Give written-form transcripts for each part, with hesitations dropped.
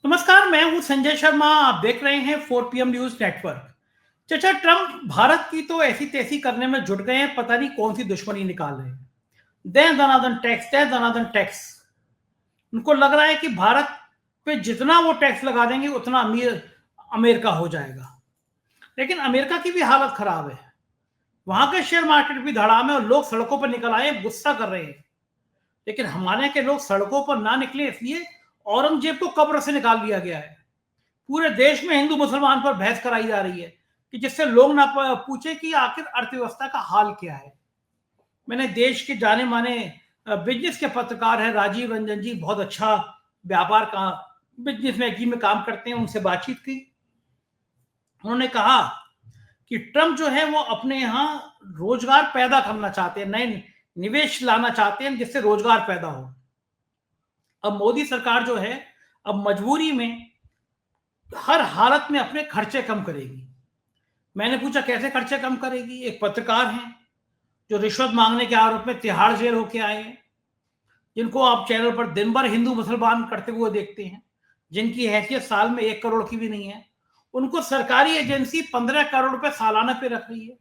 नमस्कार, मैं हूं संजय शर्मा। आप देख रहे हैं 4 PM न्यूज नेटवर्क। चाचा, ट्रम्प भारत की तो ऐसी तैसी करने में जुट गए हैं, पता नहीं कौन सी दुश्मनी निकाल रहे हैं। दे दनादन टैक्स, दे दनादन टैक्स। उनको लग रहा है कि भारत पे जितना वो टैक्स लगा देंगे उतना अमीर अमेरिका हो जाएगा। लेकिन अमेरिका की भी हालत खराब है। वहां के शेयर मार्केट भी धड़ाम है और लोग सड़कों पर निकल आए, गुस्सा कर रहे हैं। लेकिन हमारे के लोग सड़कों पर ना निकले, इसलिए औरंगजेब को कब्र से निकाल दिया गया है। पूरे देश में हिंदू मुसलमान पर बहस कराई जा रही है कि जिससे लोग ना पूछे कि आखिर अर्थव्यवस्था का हाल क्या है। मैंने देश के जाने माने बिजनेस के पत्रकार है राजीव रंजन जी, बहुत अच्छा व्यापार का बिजनेस में काम करते हैं, उनसे बातचीत की। उन्होंने कहा कि ट्रम्प जो है वो अपने यहाँ रोजगार पैदा करना चाहते हैं, नए निवेश लाना चाहते हैं जिससे रोजगार पैदा हो। अब मोदी सरकार जो है अब मजबूरी में हर हालत में अपने खर्चे कम करेगी। मैंने पूछा कैसे खर्चे कम करेगी। एक पत्रकार हैं जो रिश्वत मांगने के आरोप में तिहाड़ जेल होके आए हैं, जिनको आप चैनल पर दिन भर हिंदू मुसलमान करते हुए देखते हैं, जिनकी हैसियत साल में 1 करोड़ की भी नहीं है, उनको सरकारी एजेंसी 15 करोड़ रुपए सालाना पे रख रही है।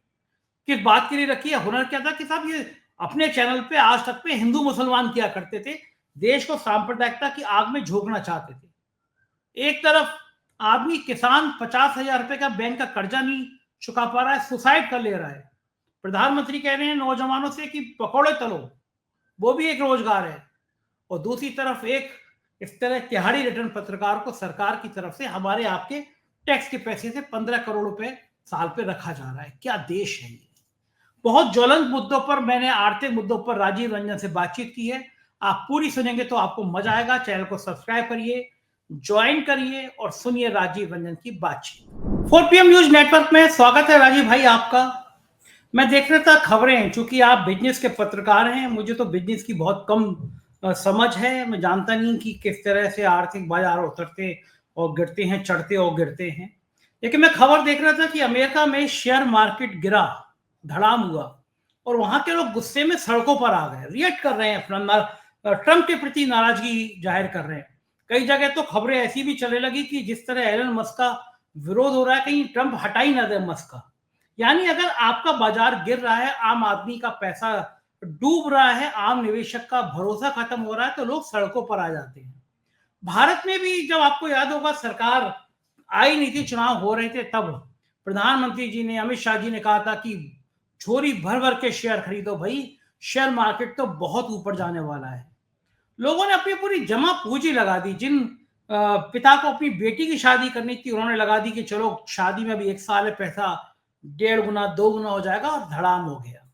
किस बात के लिए रखी है? हुनर क्या था कि साहब ये अपने चैनल पे आज तक पे हिंदू मुसलमान किया करते थे, देश को सांप्रदायिकता की आग में झोंकना चाहते थे। एक तरफ आदमी किसान 50,000 रुपए का बैंक का कर्जा नहीं चुका पा रहा है, सुसाइड कर ले रहा है। प्रधानमंत्री कह रहे हैं नौजवानों से कि पकौड़े तलो, वो भी एक रोजगार है। और दूसरी तरफ एक इस तरह तिहाड़ी रिटर्न पत्रकार को सरकार की तरफ से हमारे आपके टैक्स के पैसे से 15 करोड़ रुपए साल पे रखा जा रहा है। क्या देश है ये? बहुत ज्वलंत मुद्दों पर, मैंने आर्थिक मुद्दों पर राजीव रंजन से बातचीत की है। आप पूरी सुनेंगे तो आपको मजा आएगा। चैनल को सब्सक्राइब करिए, ज्वाइन करिए और सुनिए राजीव रंजन की बातचीत। 4 PM न्यूज नेटवर्क में स्वागत है राजीव भाई आपका। मैं देख रहा था खबरें, चूंकि आप बिजनेस के पत्रकार हैं, मुझे तो बिजनेस की बहुत कम समझ है। मैं जानता नहीं कि किस तरह से आर्थिक बाजार उतरते और गिरते हैं, चढ़ते और गिरते हैं। लेकिन मैं खबर देख रहा था कि अमेरिका में शेयर मार्केट गिरा, धड़ाम हुआ, और वहां के लोग गुस्से में सड़कों पर आ गए, रिएक्ट कर रहे हैं, अपना ट्रम्प के प्रति नाराजगी जाहिर कर रहे हैं। कई जगह तो खबरें ऐसी भी चलने लगी कि जिस तरह एलन मस्क का विरोध हो रहा है, कहीं ट्रम्प हटा ही ना दे मस्क का। यानी अगर आपका बाजार गिर रहा है, आम आदमी का पैसा डूब रहा है, आम निवेशक का भरोसा खत्म हो रहा है, तो लोग सड़कों पर आ जाते हैं। भारत में भी जब आपको याद होगा सरकार आई नहीं थी, चुनाव हो रहे थे, तब प्रधानमंत्री जी ने, अमित शाह जी ने कहा था कि झोरी भर भर के शेयर खरीदो भाई, शेयर मार्केट तो बहुत ऊपर जाने वाला है। लोगों ने अपनी पूरी जमा पूंजी लगा दी। जिन पिता को अपनी बेटी की शादी करनी थी, उन्होंने लगा दी कि चलो शादी में भी 1 साल है, पैसा 1.5 गुना 2 गुना हो जाएगा, और धड़ाम हो गया।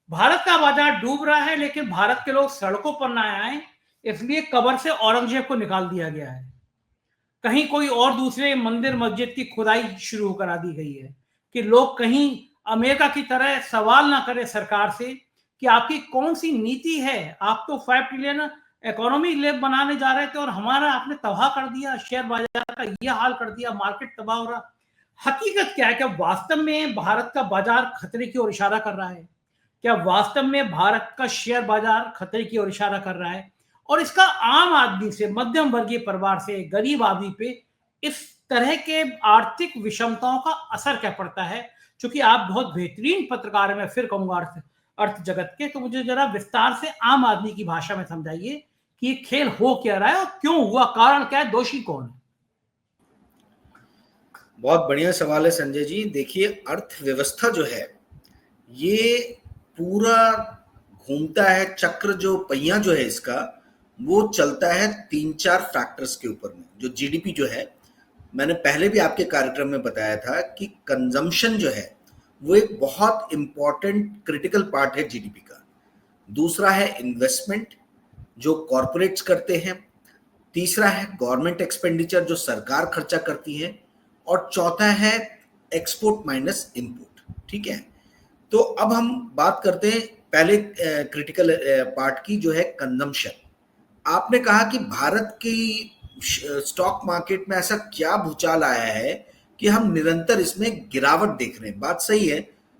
भारत का बाजार डूब रहा है, लेकिन भारत के लोग सड़कों पर ना आए, इसलिए कब्र से औरंगजेब को निकाल दिया गया है। कहीं कोई और दूसरे मंदिर मस्जिद की खुदाई शुरू करा दी गई है कि लोग कहीं अमेरिका की तरह सवाल ना करें सरकार से कि आपकी कौन सी नीति है। आप तो 5 ट्रिलियन इकोनॉमी लेब बनाने जा रहे थे और हमारा आपने तबाह कर दिया, शेयर बाजार का यह हाल कर दिया, मार्केट तबाह हो रहा। हकीकत क्या है? क्या वास्तव में भारत का बाजार खतरे की ओर इशारा कर रहा है? क्या वास्तव में भारत का शेयर बाजार खतरे की ओर इशारा कर रहा है? और इसका आम आदमी से, मध्यम वर्गीय परिवार से, गरीब आदमी पे इस तरह के आर्थिक विषमताओं का असर क्या पड़ता है? क्योंकि आप बहुत बेहतरीन पत्रकार हैं, मैं फिर कहूंगा अर्थ जगत के, तो मुझे जरा विस्तार से आम आदमी की भाषा में समझाइए कि ये खेल हो क्या रहा है और क्यों हुआ, कारण क्या है, दोषी कौन है? बहुत बढ़िया सवाल है संजय जी। देखिए, अर्थव्यवस्था जो है ये पूरा घूमता है, चक्र जो पहिया जो है इसका, वो चलता है 3-4 फैक्टर्स के ऊपर में। जो जीडीपी जो है, मैंने पहले भी आपके कार्यक्रम में बताया था कि कंजम्पशन जो है वो एक बहुत इंपॉर्टेंट क्रिटिकल पार्ट है जीडीपी का। दूसरा है इन्वेस्टमेंट जो कॉरपोरेट्स करते हैं। तीसरा है गवर्नमेंट एक्सपेंडिचर जो सरकार खर्चा करती है। और चौथा है एक्सपोर्ट माइनस इनपुट। ठीक है, तो अब हम बात करते हैं पहले क्रिटिकल पार्ट की, जो है कंजम्पशन। आपने कहा कि भारत की स्टॉक मार्केट में ऐसा क्या भूचाल आया है कि हम निरंतर इसमें गिरावट देख रहे हैं। बात सही है,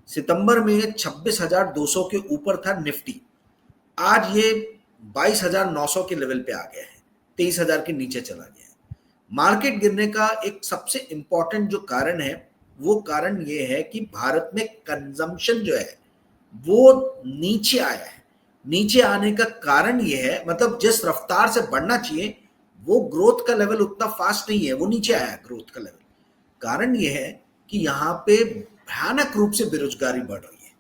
सितंबर में 26,200 के ऊपर था निफ्टी, आज ये 22,900 के लेवल पे आ गया है, 23,000 के नीचे चला गया है। मार्केट गिरने का एक सबसे इंपॉर्टेंट जो कारण है, वो कारण ये है कि भारत में कंजम्पशन जो है वो नीचे आया है। नीचे आने का कारण ये है, मतलब जिस रफ्तार से बढ़ना चाहिए वो ग्रोथ का लेवल उतना फास्ट नहीं है, वो नीचे आया है ग्रोथ का लेवल। कारण ये है कि यहाँ पे भयानक रूप से बेरोजगारी बढ़ रही है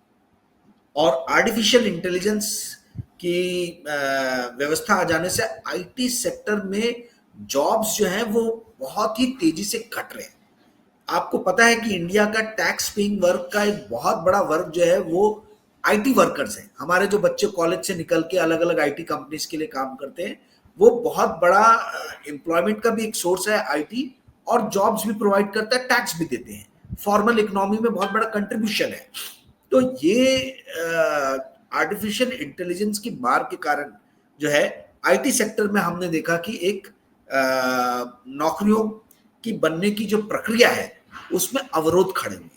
और आर्टिफिशियल इंटेलिजेंस की व्यवस्था आ जाने से आईटी सेक्टर में जॉब्स जो हैं वो बहुत ही तेजी से घट रहे हैं। आपको पता है कि इंडिया का टैक्स पेइंग वर्ग का एक बहुत बड़ा वर्ग जो है वो आईटी वर्कर्स हैं। हमारे जो बच्चे कॉलेज से निकल के अलग अलग आईटी कंपनीज के लिए काम करते हैं, वो बहुत बड़ा एम्प्लॉयमेंट का भी एक सोर्स है आईटी, और जॉब्स भी प्रोवाइड करता है, टैक्स भी देते हैं, फॉर्मल इकोनॉमी में बहुत बड़ा कंट्रीब्यूशन है। तो ये आर्टिफिशियल इंटेलिजेंस की मार के कारण जो है आईटी सेक्टर में हमने देखा कि एक नौकरियों की बनने की जो प्रक्रिया है उसमें अवरोध खड़े हुए हैं।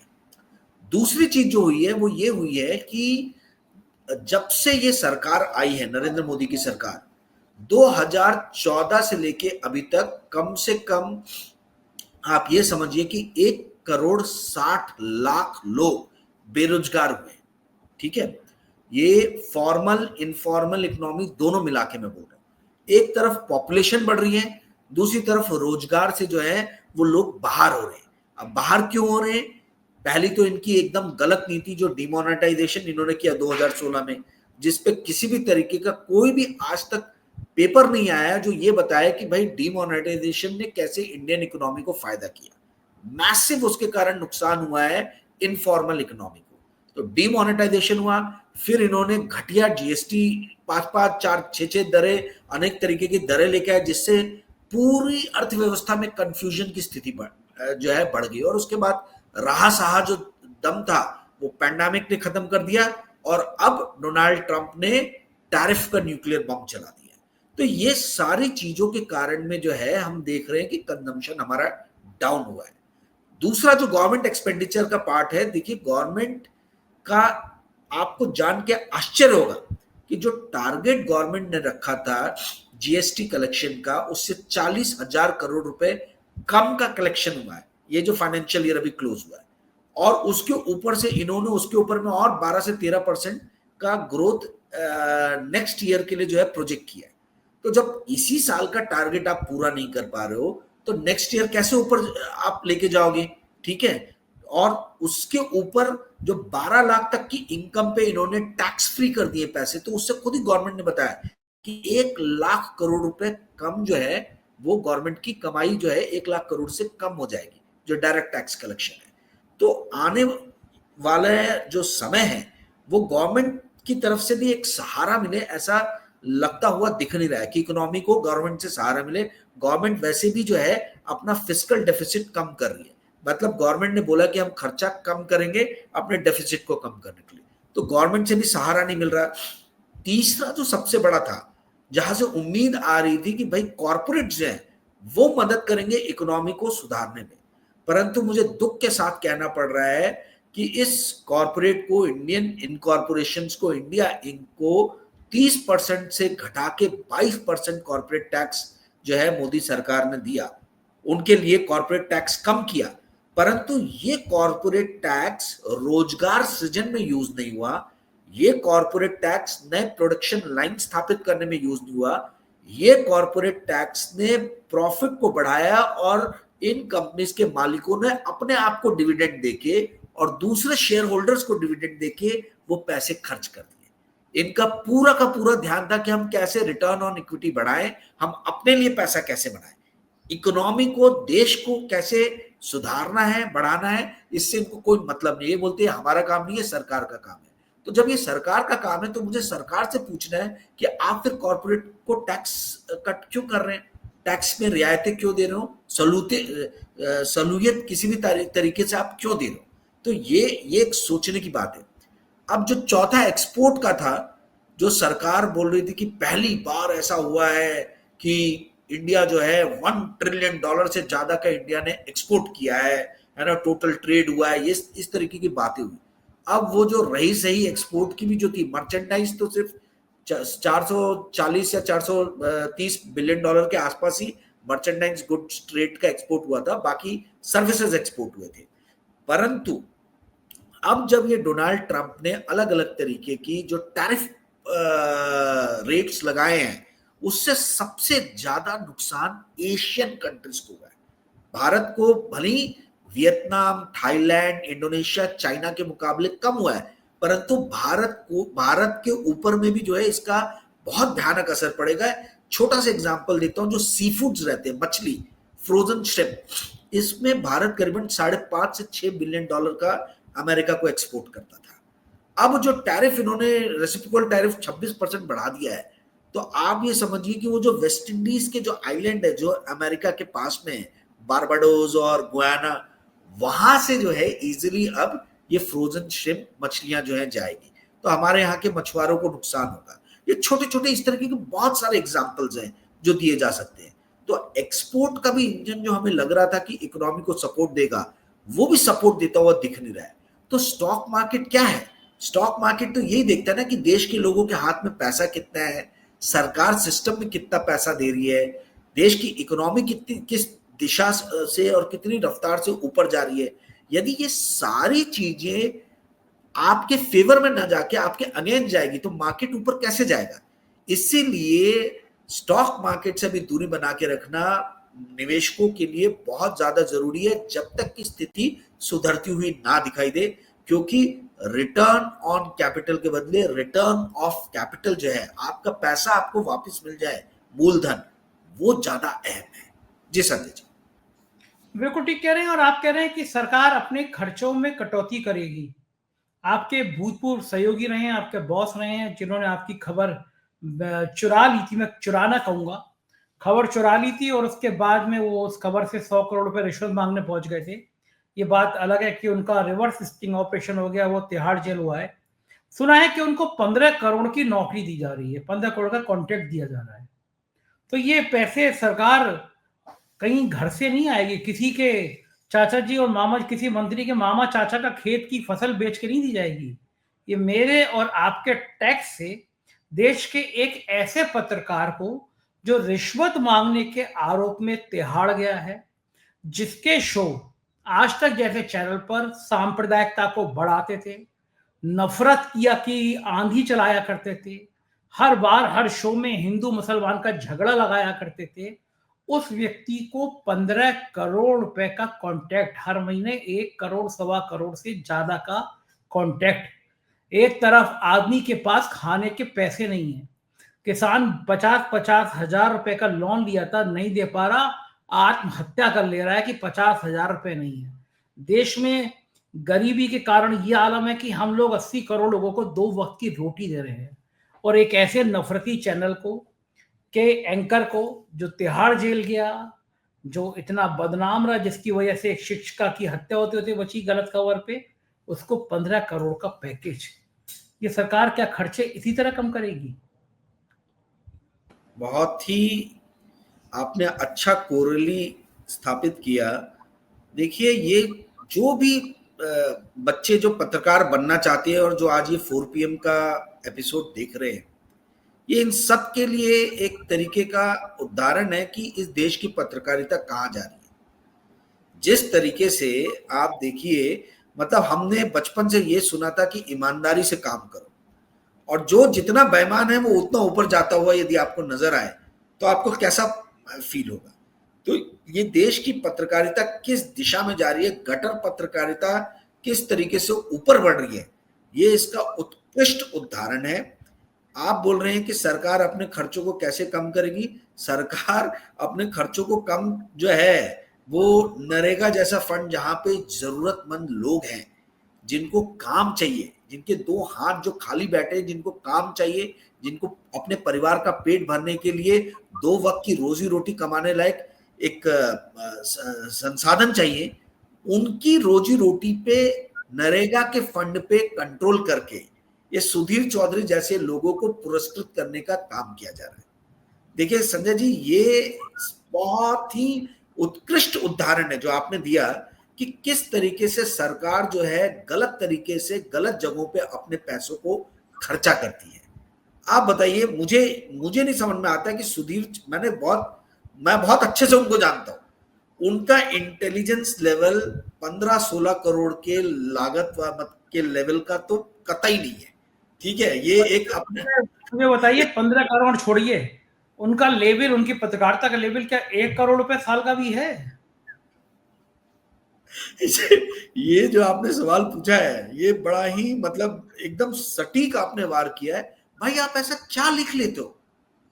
दूसरी चीज जो हुई है वो ये हुई है कि जब से ये सरकार आई है, नरेंद्र मोदी की सरकार, 2014 से लेके अभी तक कम से कम आप ये समझिए कि 1,60,00,000 लोग बेरोजगार हुए। ठीक है, ये फॉर्मल इनफॉर्मल इकोनॉमी दोनों मिला के मैं बोल रहा हूं। एक तरफ पॉपुलेशन बढ़ रही है, दूसरी तरफ रोजगार से जो है वो लोग बाहर हो रहे हैं। अब बाहर क्यों हो रहे हैं? पहली तो इनकी एकदम गलत नीति जो डिमोनेटाइजेशन इन्होंने किया 2016 में, जिसपे किसी भी तरीके का कोई भी आज तक पेपर नहीं आया जो ये बताया कि भाई डिमोनेटाइजेशन ने कैसे इंडियन इकोनॉमी को फायदा किया। मैसिव उसके कारण नुकसान हुआ है इनफॉर्मल इकोनॉमी को। तो डिमोनेटाइजेशन हुआ, फिर इन्होंने घटिया जीएसटी 5-5, 4, 6 दरें, अनेक तरीके की दरें लेके आए, जिससे पूरी अर्थव्यवस्था में कंफ्यूजन की स्थिति जो है बढ़ गई। और उसके बाद रहा सहा जो दम था वो पैंडेमिक ने खत्म कर दिया, और अब डोनाल्ड ट्रंप ने टैरिफ का न्यूक्लियर बम चला दिया। तो ये सारी चीजों के कारण में जो है हम देख रहे हैं कि कंजम्पशन हमारा डाउन हुआ है। दूसरा जो गवर्नमेंट एक्सपेंडिचर का पार्ट है, देखिए गवर्नमेंट का आपको जान के आश्चर्य होगा कि जो टारगेट गवर्नमेंट ने रखा था जीएसटी कलेक्शन का, उससे 40,000 करोड़ रुपए कम का कलेक्शन हुआ है ये जो फाइनेंशियल ईयर अभी क्लोज हुआ है। और उसके ऊपर से इन्होंने उसके ऊपर में और 12 से 13% का ग्रोथ नेक्स्ट ईयर के लिए जो है प्रोजेक्ट किया है। तो जब इसी साल का टारगेट आप पूरा नहीं कर पा रहे हो तो नेक्स्ट ईयर कैसे ऊपर आप लेके जाओगे? ठीक है, और उसके ऊपर जो 12 लाख तक की इनकम पे इन्होंने टैक्स फ्री कर दिए पैसे, तो उससे खुद ही गवर्नमेंट ने बताया कि 1,00,000 करोड़ रुपए कम जो है वो गवर्नमेंट की कमाई जो है 1,00,000 करोड़ से कम हो जाएगी, जो डायरेक्ट टैक्स कलेक्शन है। तो आने वाला जो समय है वो गवर्नमेंट की तरफ से भी एक सहारा मिले, ऐसा लगता हुआ दिख नहीं रहा है कि इकोनॉमी को गवर्नमेंट से सहारा मिले। गवर्नमेंट वैसे भी जो है अपना फिस्कल डेफिसिट कम कर रही है, मतलब गवर्नमेंट ने बोला कि हम खर्चा कम करेंगे अपने डेफिसिट को कम करने के लिए, तो गवर्नमेंट से भी सहारा नहीं मिल रहा। तीसरा जो सबसे बड़ा था, जहां से उम्मीद आ रही थी कि भाई कॉर्पोरेट जो है वो मदद करेंगे इकोनॉमी को सुधारने में, परंतु मुझे दुख के साथ कहना पड़ रहा है कि इस कॉर्पोरेट को, इंडियन इनकॉर्पोरेशंस को, इंडिया इंक को 30% से घटा के 22% कॉर्पोरेट टैक्स जो है मोदी सरकार ने दिया। उनके लिए कॉर्पोरेट टैक्स कम किया, परंतु ये कॉर्पोरेट टैक्स रोजगार सृजन में यूज नहीं हुआ। ये कॉर्पोरेट टैक्स नए प्रोडक्शन लाइन स्थापित करने में यूज नहीं हुआ। ये कॉर्पोरेट टैक्स ने प्रॉफिट को बढ़ाया और इन कंपनीज के मालिकों ने अपने आप को डिविडेंड देके और दूसरे शेयर होल्डर्स को डिविडेंड देके वो पैसे खर्च कर दिए। इनका पूरा का पूरा ध्यान था कि हम कैसे रिटर्न ऑन इक्विटी बढ़ाएं, हम अपने लिए पैसा कैसे बनाएं, इकोनॉमी को, देश को कैसे सुधारना है, बढ़ाना है, इससे इनको कोई मतलब नहीं। ये बोलते हैं हमारा काम नहीं है, सरकार का काम है। तो जब ये सरकार का काम है तो मुझे सरकार से पूछना है कि आप फिर कॉर्पोरेट को टैक्स कट क्यों कर रहे हैं, टैक्स में रियायतें क्यों दे रहे हो, सहूलियत किसी भी तरीके से आप क्यों दे रहे हो? तो ये एक सोचने की बात है। अब जो चौथा एक्सपोर्ट का था, जो सरकार बोल रही थी कि पहली बार ऐसा हुआ है कि इंडिया जो है $1 ट्रिलियन से ज्यादा का इंडिया ने एक्सपोर्ट किया है ना, टोटल ट्रेड हुआ है, ये इस तरीके की बातें हुई। अब वो जो रही सही एक्सपोर्ट की भी जो थी, मर्चेंडाइज तो सिर्फ 440 या $430 बिलियन के आसपास ही मर्चेंडाइज गुड्स ट्रेड का एक्सपोर्ट हुआ था, बाकी सर्विसेज एक्सपोर्ट हुए थे। परंतु अब जब ये डोनाल्ड ट्रंप ने अलग अलग तरीके की जो टैरिफ रेट्स लगाए हैं, उससे सबसे ज्यादा नुकसान एशियन कंट्रीज को हुआ है। भारत को भले ही वियतनाम, थाईलैंड, इंडोनेशिया, चाइना के मुकाबले कम हुआ है, परंतु भारत के ऊपर में भी जो है इसका बहुत भयानक असर पड़ेगा। छोटा सा एग्जांपल देता हूं, जो सी फूड्स रहते हैं, मछली, फ्रोजन श्रिम्प, इसमें भारत करीबन $5.5 से $6 बिलियन का अमेरिका को एक्सपोर्ट करता था। अब जो टैरिफ इन्होंने रेसिप्रोकल टैरिफ 26% बढ़ा दिया है, तो आप ये समझिए कि वो जो वेस्ट इंडीज के जो आइलैंड है जो अमेरिका के पास में है, बारबाडोस और गुयाना, वहां से जो है इजीली अब ये फ्रोजन श्रिम्प मछलियां जो है जाएगी, तो हमारे यहाँ के मछुआरों को नुकसान होगा। ये छोटे छोटे इस तरीके के बहुत सारे एग्जाम्पल्स हैं जो दिए जा सकते हैं। तो एक्सपोर्ट का भी इंजन जो हमें लग रहा था कि इकोनॉमी को सपोर्ट देगा, वो भी सपोर्ट देता हुआ दिख नहीं रहा है। तो स्टॉक मार्केट क्या है? स्टॉक मार्केट तो यही देखता है ना कि देश के लोगों के हाथ में पैसा कितना है, सरकार सिस्टम में कितना पैसा दे रही है, देश की इकोनॉमी कितनी किस दिशा से और कितनी रफ्तार से ऊपर जा रही है। यदि ये सारी चीजें आपके फेवर में ना जाके आपके अगेंस्ट जाएगी तो मार्केट ऊपर कैसे जाएगा? इसीलिए स्टॉक मार्केट से भी दूरी बना के रखना निवेशकों के लिए बहुत ज्यादा जरूरी है, जब तक की स्थिति सुधरती हुई ना दिखाई दे, क्योंकि रिटर्न ऑन कैपिटल के बदले रिटर्न ऑफ कैपिटल जो है, आपका पैसा आपको वापस मिल जाए, मूलधन, वो ज्यादा अहम है। जी संजय जी, बिल्कुल ठीक कह रहे हैं। और आप कह रहे हैं कि सरकार अपने खर्चों में कटौती करेगी। आपके भूतपूर्व सहयोगी रहे हैं, आपके बॉस रहे हैं, जिन्होंने आपकी खबर चुरा ली थी, मैं चुराना कहूंगा, खबर चुरा ली थी और उसके बाद में वो उस खबर से 100 करोड़ रुपए रिश्वत मांगने पहुंच गए थे। ये बात अलग है कि उनका रिवर्स स्टिंग ऑपरेशन हो गया, वो तिहाड़ जेल हुआ है। सुना है कि उनको 15 करोड़ की नौकरी दी जा रही है, 15 करोड़ का कॉन्ट्रैक्ट दिया जा रहा है। तो ये पैसे सरकार कहीं घर से नहीं आएगी, किसी के चाचा जी और मामा, किसी मंत्री के मामा चाचा का खेत की फसल बेच के नहीं दी जाएगी। ये मेरे और आपके टैक्स से देश के एक ऐसे पत्रकार को जो रिश्वत मांगने के आरोप में तिहाड़ गया है, जिसके शो आज तक जैसे चैनल पर सांप्रदायिकता को बढ़ाते थे, नफरत किया कि आंधी चलाया करते थे, हर बार हर शो में हिंदू मुसलमान का झगड़ा लगाया करते थे, उस व्यक्ति को 15 करोड़ रुपए का कॉन्ट्रैक्ट, हर महीने 1 करोड़ सवा करोड़ से ज्यादा का कॉन्ट्रैक्ट। एक तरफ आदमी के पास खाने के पैसे नहीं है, किसान 50-50 हजार रुपए का लोन लिया था, नहीं दे पा रहा, आत्महत्या कर ले रहा है कि 50,000 रुपए नहीं है। देश में गरीबी के कारण यह आलम है कि हम लोग 80 करोड़ लोगों को 2 वक्त की रोटी दे रहे हैं, और एक ऐसे नफरती चैनल को के एंकर को जो तिहाड़ जेल गया, जो इतना बदनाम रहा, जिसकी वजह से एक शिक्षिका की हत्या होते होते बची गलत खबर पे, उसको 15 करोड़ का पैकेज। ये सरकार क्या खर्चे इसी तरह कम करेगी? बहुत ही आपने अच्छा कोरली स्थापित किया। देखिए, ये जो भी बच्चे जो पत्रकार बनना चाहते हैं और जो आज ये 4 PM का एपिसोड देख रहे हैं, ये इन सब के लिए एक तरीके का उदाहरण है कि इस देश की पत्रकारिता कहाँ जा रही है। जिस तरीके से आप देखिए, मतलब हमने बचपन से ये सुना था कि ईमानदारी से काम करो, और जो जितना बेईमान है वो उतना ऊपर जाता हुआ यदि आपको नजर आए तो आपको कैसा फील होगा। तो ये देश की पत्रकारिता किस दिशा में जा रही है, गटर पत्रकारिता किस तरीके से ऊपर बढ़ रही है, ये इसका उत्कृष्ट उदाहरण है। आप बोल रहे हैं कि सरकार अपने खर्चों को कैसे कम करेगी? सरकार अपने खर्चों को कम जो है वो नरेगा जैसा फंड, जहां पे जरूरतमंद लोग हैं, जिनको काम चाहिए, जिनके 2 हाथ जो खाली बैठे, जिनको काम चाहिए, जिनको अपने परिवार का पेट भरने के लिए 2 वक्त की रोजी रोटी कमाने लायक एक संसाधन चाहिए, उनकी रोजी रोटी पे नरेगा के फंड पे कंट्रोल करके ये सुधीर चौधरी जैसे लोगों को पुरस्कृत करने का काम किया जा रहा है। देखिए संजय जी, ये बहुत ही उत्कृष्ट उदाहरण है जो आपने दिया कि किस तरीके से सरकार जो है गलत तरीके से गलत जगहों पे अपने पैसों को खर्चा करती है। आप बताइए, मुझे नहीं समझ में आता कि सुधीर, मैंने बहुत मैं बहुत अच्छे से उनको जानता हूं। उनका इंटेलिजेंस लेवल 15-16 करोड़ के लागत के लेवल का तो कतई नहीं है। ठीक है, ये एक अपने मुझे बताइए, 15 करोड़ छोड़िए, उनका लेवल, उनकी पत्रकारिता का लेवल क्या 1 करोड़ रुपए साल का भी है? ये जो आपने सवाल पूछा है, ये बड़ा ही मतलब एकदम सटीक आपने वार किया है। भाई आप ऐसा क्या लिख लेते हो,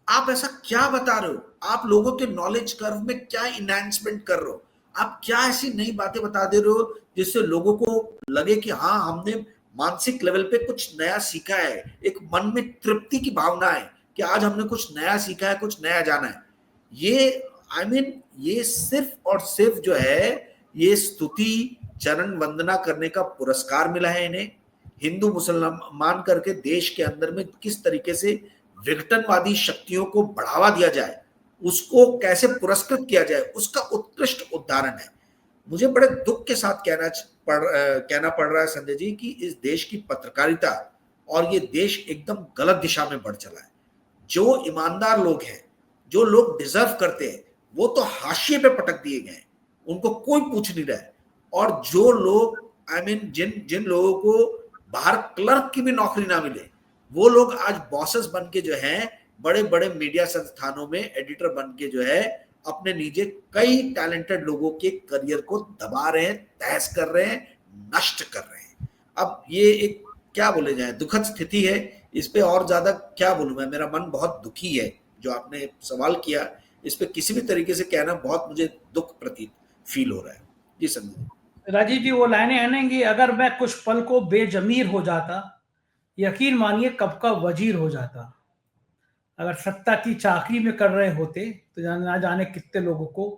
आप ऐसा क्या बता रहे हो, आप लोगों के नॉलेज कर्व में क्या इनहैंसमेंट कर रहे हो, आप क्या ऐसी नई बातें बता दे रहे हो जिससे लोगों को लगे कि हाँ हमने मानसिक लेवल पे कुछ नया सीखा है, एक मन में तृप्ति की भावना है कि आज हमने कुछ नया सीखा है, कुछ नया जाना है। ये आई मीन ये सिर्फ और सिर्फ जो है ये स्तुति चरण वंदना करने का पुरस्कार मिला है इन्हें। हिंदू मुसलमान करके देश के अंदर में किस तरीके से विघटनवादी शक्तियों को बढ़ावा दिया जाए, उसको कैसे पुरस्कृत किया जाए, उसका उत्कृष्ट उदाहरण है। मुझे बड़े दुख के साथ कहना पड़ रहा है संजय जी कि इस देश की पत्रकारिता और ये देश एकदम गलत दिशा में बढ़ चला है। जो ईमानदार लोग हैं, जो लोग डिजर्व करते हैं, वो तो हाशिए पे पटक दिए गए, उनको कोई पूछ नहीं रहा है। और जो लोग आई मीन जिन लोगों को बाहर क्लर्क की भी नौकरी ना मिले, वो लोग आज बॉसेस बन के जो हैं बड़े बड़े मीडिया संस्थानों में एडिटर बन के जो है अपने नीचे कई टैलेंटेड लोगों के करियर को दबा रहे हैं, तहस कर रहे हैं, नष्ट कर रहे हैं। अब ये एक क्या बोले जाए दुखद स्थिति है। इस पे और ज्यादा क्या बोलूं मैं, मेरा मन बहुत दुखी है। जो आपने सवाल किया इस पे किसी भी तरीके से कहना बहुत मुझे दुख प्रतीत फील हो रहा है। जी संजय। राजीव जी, वो लाइनें आनेंगी, अगर मैं कुछ पल को बेजमीर हो जाता, यकीन मानिए कब का वजीर हो जाता। अगर सत्ता की चाकरी में कर रहे होते तो ना जाने कितने लोगों को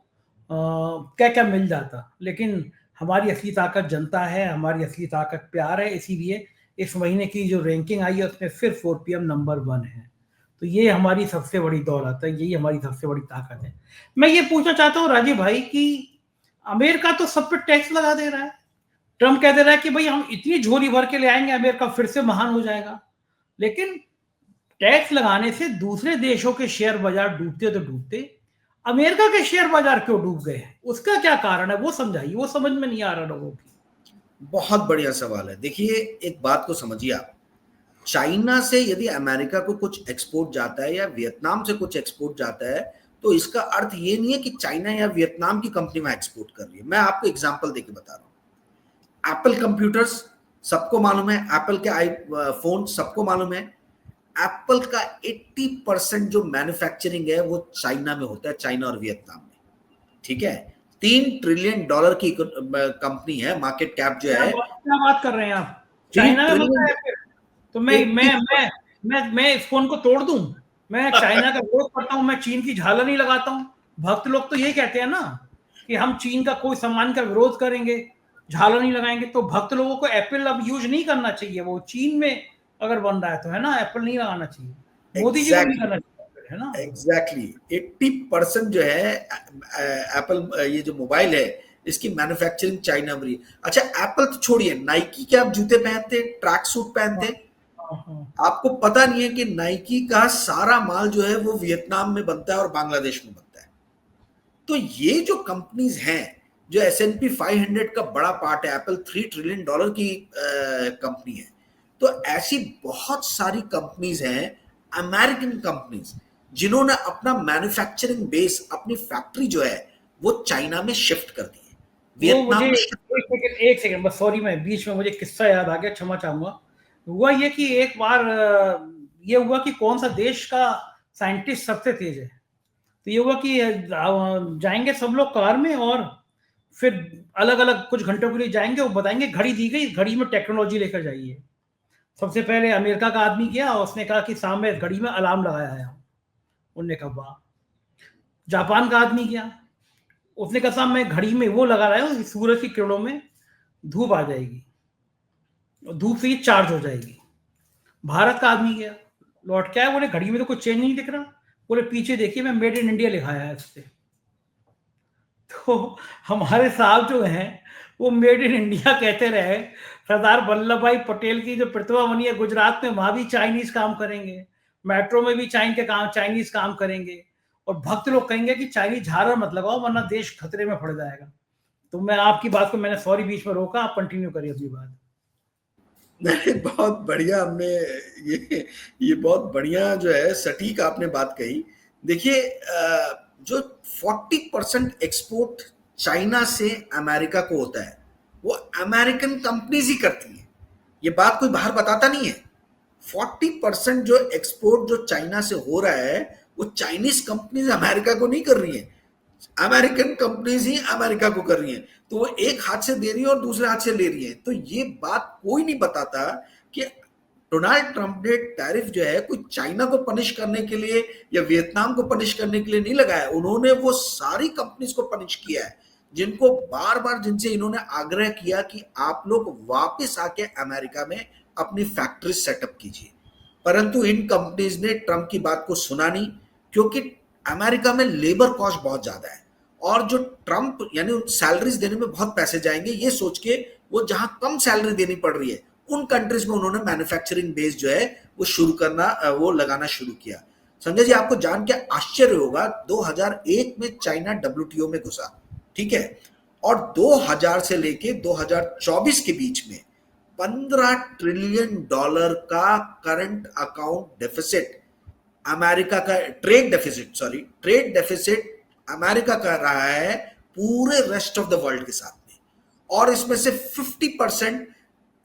क्या क्या मिल जाता। लेकिन हमारी असली ताकत जनता है, हमारी असली ताकत प्यार है। इसीलिए इस महीने की जो रैंकिंग आई है उसमें फिर 4PM नंबर 1 है। तो ये हमारी सबसे बड़ी दौलत है, यही हमारी सबसे बड़ी ताकत है। मैं ये पूछना चाहता हूँ राजीव भाई कि अमेरिका तो सब पे टैक्स लगा दे रहा है। ट्रम्प कह दे रहा है कि भाई हम इतनी झोली भर के ले आएंगे, अमेरिका फिर से महान हो जाएगा। लेकिन टैक्स लगाने से दूसरे देशों के शेयर बाजार डूबते तो डूबते, अमेरिका के शेयर बाजार क्यों डूब गए, उसका क्या कारण है वो समझाइए, वो समझ में नहीं आ रहा लोगों की। बहुत बढ़िया सवाल है। देखिए एक बात को समझिए आप, चाइना से यदि अमेरिका को कुछ एक्सपोर्ट जाता है या वियतनाम से कुछ एक्सपोर्ट जाता है तो इसका अर्थ ये नहीं है कि चाइना या वियतनाम की कंपनी में एक्सपोर्ट कर रही है। मैं आपको एग्जांपल देके बता रहा हूं। एप्पल कंप्यूटर्स सबको मालूम है, एप्पल के आई फोन सबको मालूम है। एप्पल का 80% जो मैन्युफैक्चरिंग है वो चाइना में होता है, चाइना और वियतनाम में। ठीक है, $3 ट्रिलियन की कंपनी है, मार्केट कैप जो है। क्या बात कर रहे हैं आप, 3 चाइना में बनता है ट्रिलियन फिर? तो मैं इस फोन को तोड़ दूं? मैं चाइना का विरोध करता हूं, मैं चीन की झालर नहीं लगाता हूं। भक्त लोग तो ये कहते हैं ना कि हम चीन का कोई सम्मान का विरोध करेंगे, झालर नहीं लगाएंगे। तो भक्त लोगों को एप्पल अब यूज नहीं करना चाहिए, वो चीन में अगर बन रहा है तो, है ना, एप्पल नहीं लगाना चाहिए, मोदी जी को नहीं करना चाहिए, है ना। एग्जैक्टली 80% जो है एप्पल ये जो मोबाइल है इसकी मैन्युफैक्चरिंग चाइना में रही। अच्छा एप्पल तो छोड़िए, नाइकी के आप जूते पहनते, ट्रैक सूट पहनते, आपको पता नहीं है कि नाइकी का सारा माल जो है वो वियतनाम में बनता है और बांग्लादेश में बनता है। तो ये जो कंपनीज हैं, जो S&P 500 का बड़ा पार्ट है, एप्पल $3 ट्रिलियन की कंपनी है। तो ऐसी बहुत सारी कंपनीज हैं, अमेरिकन कंपनीज, जिन्होंने अपना मैन्युफैक्चरिंग बेस, अपनी फैक्ट्री जो है वो चाइना में शिफ्ट कर दी है, वियतनाम में शिफ्ट। एक सेकंड बस, सॉरी, मैं बीच में मुझे किस्सा याद आ गया, क्षमा चाहूंगा। हुआ ये कि एक बार ये हुआ कि कौन सा देश का साइंटिस्ट सबसे तेज है। तो ये हुआ कि जाएंगे सब लोग कार में और फिर अलग अलग कुछ घंटों के लिए जाएंगे, वो बताएंगे घड़ी दी गई, घड़ी में टेक्नोलॉजी लेकर जाइए। सबसे पहले अमेरिका का आदमी गया, उसने कहा कि सामने घड़ी में अलार्म लगाया है। उन्होंने कहा वाह। जापान का आदमी गया, उसने कहा साहब मैं घड़ी में वो लगा रहा हूँ, सूरज की किरणों में धूप आ जाएगी और धूप से ही चार्ज हो जाएगी। भारत का आदमी गया, लौट के आया, बोले घड़ी में तो कुछ चेंज नहीं दिख रहा। बोले पीछे देखिए, मैं मेड इन इंडिया लिखाया है उससे। तो हमारे साहब जो हैं वो मेड इन इंडिया कहते रहे। सरदार वल्लभ भाई पटेल की जो प्रतिमा बनी है गुजरात में, वहां भी चाइनीज काम करेंगे, मेट्रो में भी चाइनीज काम करेंगे, और भक्त लोग कहेंगे कि चाइनीज झालर मत लगाओ वरना देश खतरे में पड़ जाएगा। तो मैं आपकी बात को, मैंने सॉरी बीच में रोका, आप कंटिन्यू करिए अपनी बात। नहीं, बहुत बढ़िया हमने ये बहुत बढ़िया जो है सटीक आपने बात कही। देखिए जो 40% एक्सपोर्ट चाइना से अमेरिका को होता है वो अमेरिकन कंपनीज ही करती हैं। ये बात कोई बाहर बताता नहीं है। 40% जो एक्सपोर्ट जो चाइना से हो रहा है वो चाइनीज कंपनीज अमेरिका को नहीं कर रही है, अमेरिकन कंपनीज ही अमेरिका को कर रही हैं। तो वो एक हाथ से दे रही है और दूसरे हाथ से ले रही है। तो ये बात कोई नहीं बताता कि डोनाल्ड ट्रंप ने टैरिफ जो है कोई चाइना को पनिश करने के लिए या वियतनाम को पनिश करने के लिए नहीं लगाया। उन्होंने वो सारी कंपनीज को पनिश किया है जिनको बार बार, जिनसे इन्होंने आग्रह किया कि आप लोग वापस आके अमेरिका में अपनी फैक्ट्री सेटअप कीजिए। परंतु इन कंपनीज ने ट्रंप की बात को सुना नहीं, क्योंकि अमेरिका में लेबर कॉस्ट बहुत ज्यादा है और जो ट्रंप यानी सैलरीज देने में बहुत पैसे जाएंगे, ये सोच के वो जहां कम सैलरी देनी पड़ रही है उन कंट्रीज में उन्होंने मैन्युफैक्चरिंग बेस जो है वो शुरू करना, वो लगाना शुरू किया। संजय जी, आपको जान के आश्चर्य होगा 2001 में चाइना डब्ल्यूटीओ में घुसा, ठीक है, और 2000 से लेके 2024 के बीच में $15 ट्रिलियन का करंट अकाउंट डेफिसिट अमेरिका का, ट्रेड डेफिसिट अमेरिका कर रहा है पूरे रेस्ट ऑफ द वर्ल्ड के साथ में। और इसमें से 50%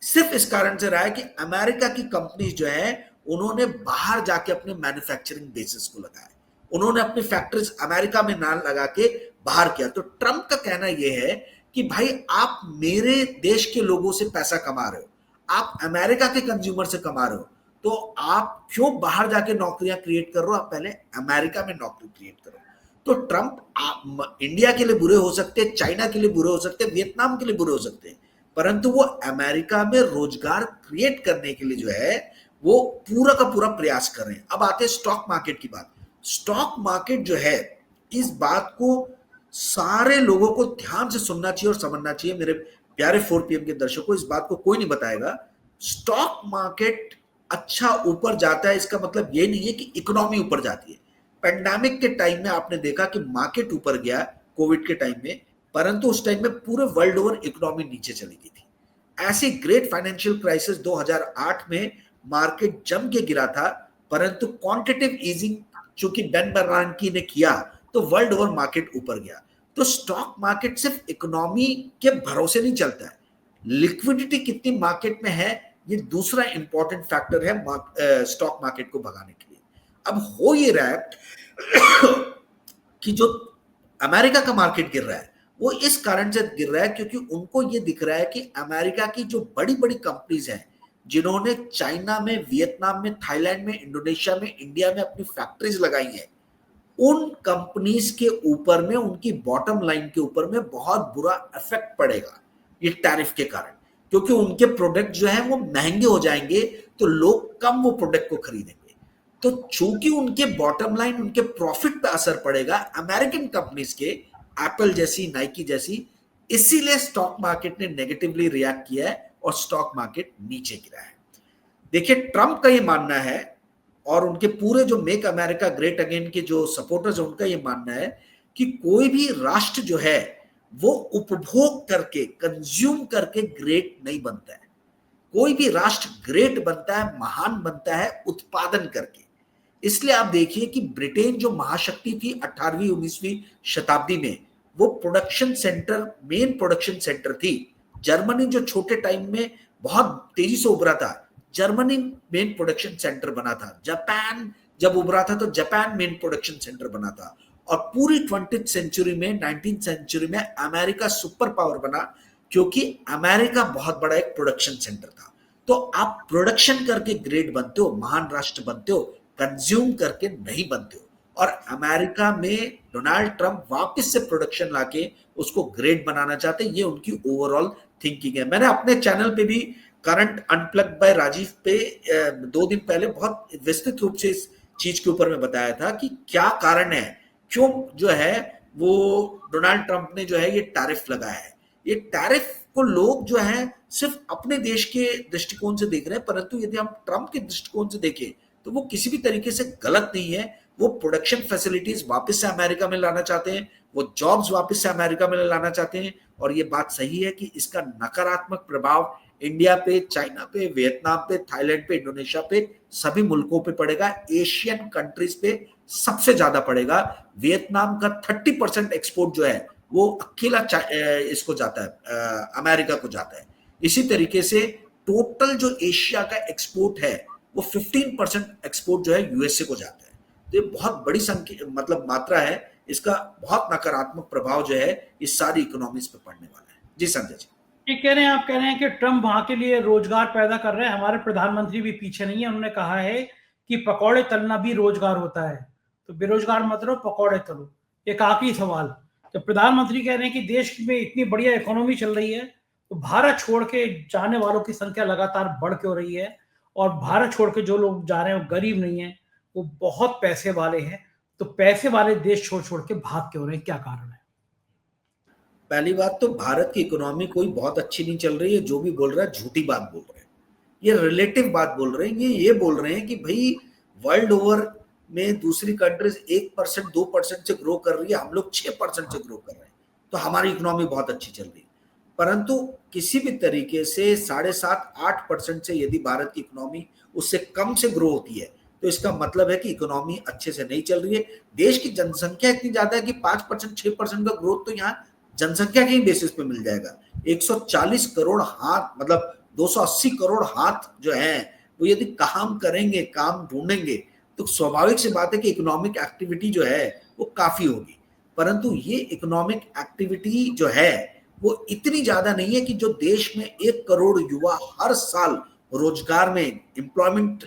सिर्फ इस कारण से रहा है कि अमेरिका की कंपनी जो है उन्होंने बाहर जाके अपने मैन्युफैक्चरिंग बेसिस को लगाया, उन्होंने अपनी फैक्ट्रीज अमेरिका में ना लगा के बाहर किया। तो ट्रंप का कहना यह है कि भाई आप मेरे देश के लोगों से पैसा कमा रहे हो, आप अमेरिका के कंज्यूमर से कमा रहे हो, तो आप क्यों बाहर जाके नौकरियां क्रिएट कर रहे हो, आप पहले अमेरिका में नौकरी क्रिएट करो। तो ट्रंप इंडिया के लिए बुरे हो सकते हैं, चाइना के लिए बुरे हो सकते हैं, वियतनाम के लिए बुरे हो सकते हैं, परंतु वो अमेरिका में रोजगार क्रिएट करने के लिए जो है वो पूरा का पूरा प्रयास कर रहे हैं। अब आते हैं स्टॉक मार्केट की बात। स्टॉक मार्केट जो है, इस बात को सारे लोगों को ध्यान से सुनना चाहिए और समझना चाहिए। मेरे प्यारे 4PM के दर्शकों, इस बात को कोई नहीं बताएगा। स्टॉक मार्केट अच्छा ऊपर जाता है इसका मतलब ये नहीं है कि इकोनॉमी ऊपर जाती है। पेंडेमिक के टाइम में आपने देखा कि मार्केट ऊपर गया कोविड के टाइम में, परंतु उस टाइम में पूरे वर्ल्ड ओवर इकोनॉमी नीचे चली गई थी। ऐसी ग्रेट फाइनेंशियल क्राइसिस 2008 में मार्केट जम के गिरा था, परंतु क्वांटिटेटिव ईजिंग चूंकि बेन बर्नांकी ने किया तो वर्ल्ड ओवर मार्केट ऊपर गया। तो स्टॉक मार्केट सिर्फ इकोनॉमी के भरोसे नहीं चलता है, लिक्विडिटी कितनी मार्केट में है ये दूसरा इंपॉर्टेंट फैक्टर है स्टॉक मार्केट को भगाने के लिए। अब हो ये रहा है कि जो अमेरिका का मार्केट गिर रहा है वो इस कारण से गिर रहा है क्योंकि उनको ये दिख रहा है कि अमेरिका की जो बड़ी बड़ी कंपनीज हैं जिन्होंने चाइना में, वियतनाम में, थाईलैंड में, इंडोनेशिया में, इंडिया में अपनी फैक्ट्रीज लगाई हैं, उन कंपनीज के ऊपर में, उनकी बॉटम लाइन के ऊपर में बहुत बुरा इफेक्ट पड़ेगा ये टैरिफ के कारण, क्योंकि उनके प्रोडक्ट जो है वो महंगे हो जाएंगे तो लोग कम वो प्रोडक्ट को खरीदेंगे। तो चूंकि उनके बॉटम लाइन, उनके प्रॉफिट पे असर पड़ेगा अमेरिकन कंपनीज के, एप्पल जैसी, नाइकी जैसी, इसीलिए स्टॉक मार्केट ने नेगेटिवली रिएक्ट किया है और स्टॉक मार्केट नीचे गिरा है। देखिए, ट्रंप का ये मानना है और उनके पूरे जो मेक अमेरिका ग्रेट अगेन के जो सपोर्टर्स हैं उनका ये मानना है कि कोई भी राष्ट्र जो है वो उपभोग करके, कंज्यूम करके ग्रेट नहीं बनता है। कोई भी राष्ट्र ग्रेट बनता है, महान बनता है उत्पादन करके। इसलिए आप देखिए कि ब्रिटेन जो महाशक्ति थी 18वीं 19वीं शताब्दी में, वो production centre, main production centre थी। जर्मनी जो छोटे टाइम में बहुत तेजी से उभरा था, जर्मनी मेन प्रोडक्शन सेंटर बना था। जापान जब उभरा था तो जापान मेन प्रोडक्शन सेंटर बना था। और पूरी 20th सेंचुरी में, 19th सेंचुरी में अमेरिका सुपर पावर बना क्योंकि अमेरिका बहुत बड़ा एक प्रोडक्शन सेंटर था। तो आप प्रोडक्शन करके ग्रेट बनते हो, महान राष्ट्र बनते हो, कंज्यूम करके नहीं बनते हो। और अमेरिका में डोनाल्ड ट्रंप वापस से प्रोडक्शन लाके उसको ग्रेट बनाना चाहते हैं, ये उनकी ओवरऑल थिंकिंग है। मैंने अपने चैनल पे भी करंट अनप्लग्ड बाय राजीव पे 2 दिन पहले बहुत विस्तृत रूप से इस चीज के ऊपर में बताया था कि क्या कारण है, क्यों जो है वो डोनाल्ड ट्रंप ने जो है ये टैरिफ लगाया है। ये टैरिफ को लोग जो है सिर्फ अपने देश के दृष्टिकोण से देख रहे हैं, परंतु यदि हम ट्रंप के दृष्टिकोण से देखें तो वो किसी भी तरीके से गलत नहीं है। वो प्रोडक्शन फैसिलिटीज वापस से अमेरिका में लाना चाहते हैं, वो जॉब्स वापस से अमेरिका में लाना चाहते हैं। और ये बात सही है कि इसका नकारात्मक प्रभाव इंडिया पे, चाइना पे, वियतनाम पे, थाईलैंड पे, इंडोनेशिया पे, सभी मुल्कों पे पड़ेगा। एशियन कंट्रीज पे सबसे ज्यादा पड़ेगा। वियतनाम का 30% एक्सपोर्ट जो है वो अकेला इसको जाता है, अमेरिका को जाता है। इसी तरीके से टोटल जो एशिया का एक्सपोर्ट है वो 15% एक्सपोर्ट जो है यूएसए को जाता है। तो ये बहुत बड़ी संख्या, मतलब मात्रा है। इसका बहुत नकारात्मक प्रभाव जो है इस सारी इकोनॉमीज पे पड़ने वाला है। जी संजय जी। ये कह रहे हैं, आप कह रहे हैं कि ट्रम्प वहां के लिए रोजगार पैदा कर रहे हैं। हमारे प्रधानमंत्री भी पीछे नहीं है, उन्होंने कहा है कि पकौड़े तलना भी रोजगार होता है, तो बेरोजगार मत रहो, पकौड़े तलो। एक आखिरी सवाल, जब प्रधानमंत्री कह रहे हैं कि देश में इतनी बढ़िया इकोनॉमी चल रही है, तो भारत छोड़ के जाने वालों की संख्या लगातार बढ़ क्यों रही है? और भारत छोड़ के जो लोग जा रहे हैं वो गरीब नहीं है, वो बहुत पैसे वाले हैं। तो पैसे वाले देश छोड़ छोड़ के भाग क्यों रहे हैं, क्या कारण है? पहली बात तो भारत की इकोनॉमी कोई बहुत अच्छी नहीं चल रही है। जो भी बोल रहा है झूठी बात बोल रहे हैं, ये रिलेटिव बात बोल रहे हैं। ये बोल रहे हैं कि भाई वर्ल्ड ओवर में दूसरी कंट्रीज 1% 2% से ग्रो कर रही है, हम लोग 6% से ग्रो कर रहे हैं, तो हमारी इकोनॉमी बहुत अच्छी चल रही है। परंतु किसी भी तरीके से 7.5-8% से यदि भारत की इकोनॉमी उससे कम से ग्रो होती है, तो इसका मतलब है कि इकोनॉमी अच्छे से नहीं चल रही है। देश की जनसंख्या इतनी ज्यादा है कि 5% 6% का ग्रोथ तो यहाँ जनसंख्या के ही बेसिस पे मिल जाएगा। 140 करोड़ हाथ, मतलब 280 करोड़ हाथ जो है वो यदि काम करेंगे, काम ढूंढेंगे, तो स्वाभाविक सी बात है कि इकोनॉमिक एक्टिविटी जो है वो काफी होगी। परंतु ये इकोनॉमिक एक्टिविटी जो है वो इतनी ज्यादा नहीं है कि जो देश में 1 करोड़ युवा हर साल रोजगार में, एम्प्लॉयमेंट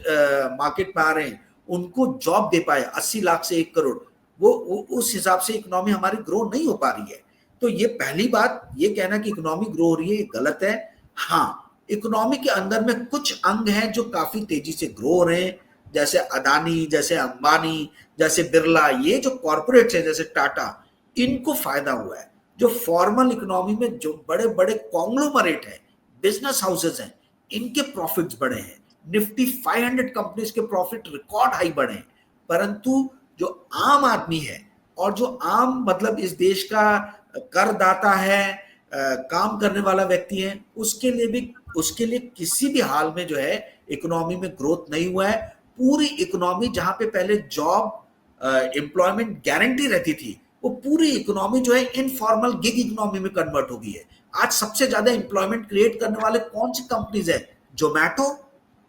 मार्केट में आ रहे हैं, उनको जॉब दे पाए। 80 लाख से 1 करोड़, वो उस हिसाब से इकोनॉमी हमारी ग्रो नहीं हो पा रही है। तो ये पहली बात, ये कहना कि इकोनॉमी ग्रो हो रही है, ये गलत है। हाँ, इकोनॉमी के अंदर में कुछ अंग हैं जो काफी तेजी से ग्रो हो रहे हैं, जैसे अदानी, जैसे अंबानी, जैसे बिरला, ये जो कॉर्पोरेट्स हैं जैसे टाटा, इनको फायदा हुआ है। जो फॉर्मल इकोनॉमी में जो बड़े बड़े कॉन्ग्लोमरेट हैं, बिजनेस हाउसेस हैं, इनके प्रॉफिट्स बढ़े हैं। निफ्टी 500 कंपनीज के प्रॉफिट रिकॉर्ड हाई बढ़े हैं। परंतु जो आम आदमी है और जो आम, मतलब इस देश का करदाता है, काम करने वाला व्यक्ति है, उसके लिए किसी भी हाल में जो है इकोनॉमी में ग्रोथ नहीं हुआ है। पूरी इकोनॉमी, जहां पे पहले जॉब एम्प्लॉयमेंट गारंटी रहती थी, वो पूरी इकोनॉमी जो है इनफॉर्मल गिग इकोनॉमी में कन्वर्ट हो गई है। आज सबसे ज्यादा एम्प्लॉयमेंट क्रिएट करने वाले कौन सी कंपनीज है? जोमैटो,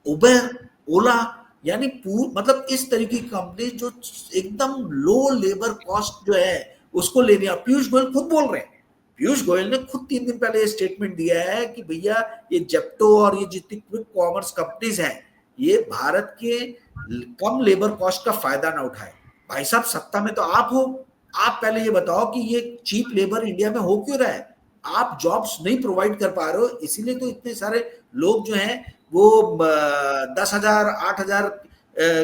उबर, ओला, यानी मतलब इस तरीके की कंपनी जो एकदम लो लेबर कॉस्ट जो है उसको ले लिया। पीयूष गोयल खुद बोल रहे हैं, पीयूष गोयल ने खुद 3 दिन पहले स्टेटमेंट दिया है कि भैया ये जेप्टो और ये जितनी क्विक कॉमर्स कंपनीज हैं, ये भारत के कम लेबर कॉस्ट का फायदा ना उठाए। भाई साहब, सत्ता में तो आप हो, आप पहले ये बताओ कि ये चीप लेबर इंडिया में हो क्यों रहा है? आप जॉब्स नहीं प्रोवाइड कर पा रहे हो, इसीलिए तो इतने सारे लोग जो हैं वो 10,000 8,000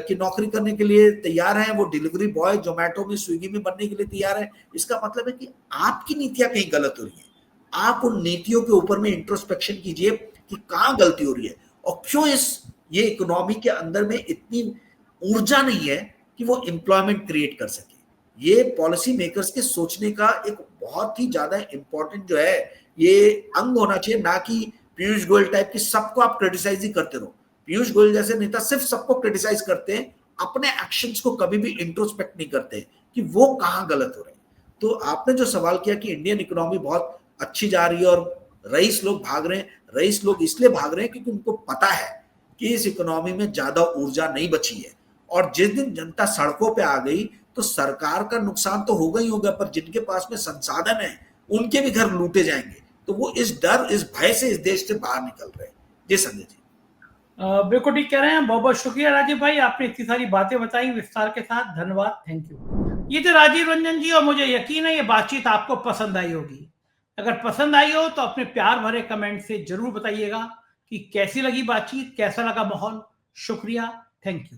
की नौकरी करने के लिए तैयार हैं, वो डिलीवरी बॉय जोमेटो में, स्विगी में बनने के लिए तैयार है। इसका मतलब है कि आपकी नीतियां कहीं गलत हो रही है। आप उन नीतियों के ऊपर में इंट्रोस्पेक्शन कीजिए कि कहां गलती हो रही है और क्यों ये इकोनॉमी के अंदर में इतनी ऊर्जा नहीं है कि वो एम्प्लॉयमेंट क्रिएट कर सके। ये पॉलिसी मेकर्स के सोचने का एक बहुत ही ज्यादा इंपॉर्टेंट जो है ये अंग होना चाहिए, ना कि पीयूष गोयल टाइप की सबको आप क्रिटिसाइज ही करते रहो। पीयूष गोयल जैसे नेता सिर्फ सबको क्रिटिसाइज करते हैं, अपने एक्शंस को कभी भी इंट्रोस्पेक्ट नहीं करते कि वो कहां गलत हो रहे हैं। तो आपने जो सवाल किया कि इंडियन इकोनॉमी बहुत अच्छी जा रही है और रईस लोग भाग रहे हैं, रईस लोग इसलिए भाग रहे हैं क्योंकि उनको पता है कि इस इकोनॉमी में ज्यादा ऊर्जा नहीं बची है। और जिस दिन जनता सड़कों पे आ गई तो सरकार का नुकसान तो होगा ही होगा, पर जिनके पास में संसाधन है उनके भी घर लूटे जाएंगे। तो वो इस डर, इस भय से इस देश से बाहर निकल रहे हैं। जी संजय जी, बिल्कुल ठीक कह रहे हैं। बहुत बहुत शुक्रिया राजीव भाई, आपने इतनी सारी बातें बताई विस्तार के साथ, धन्यवाद, थैंक यू। ये थे राजीव रंजन जी, और मुझे यकीन है ये बातचीत आपको पसंद आई होगी। अगर पसंद आई हो तो अपने प्यार भरे कमेंट से जरूर बताइएगा कि कैसी लगी बातचीत, कैसा लगा माहौल। शुक्रिया, थैंक यू।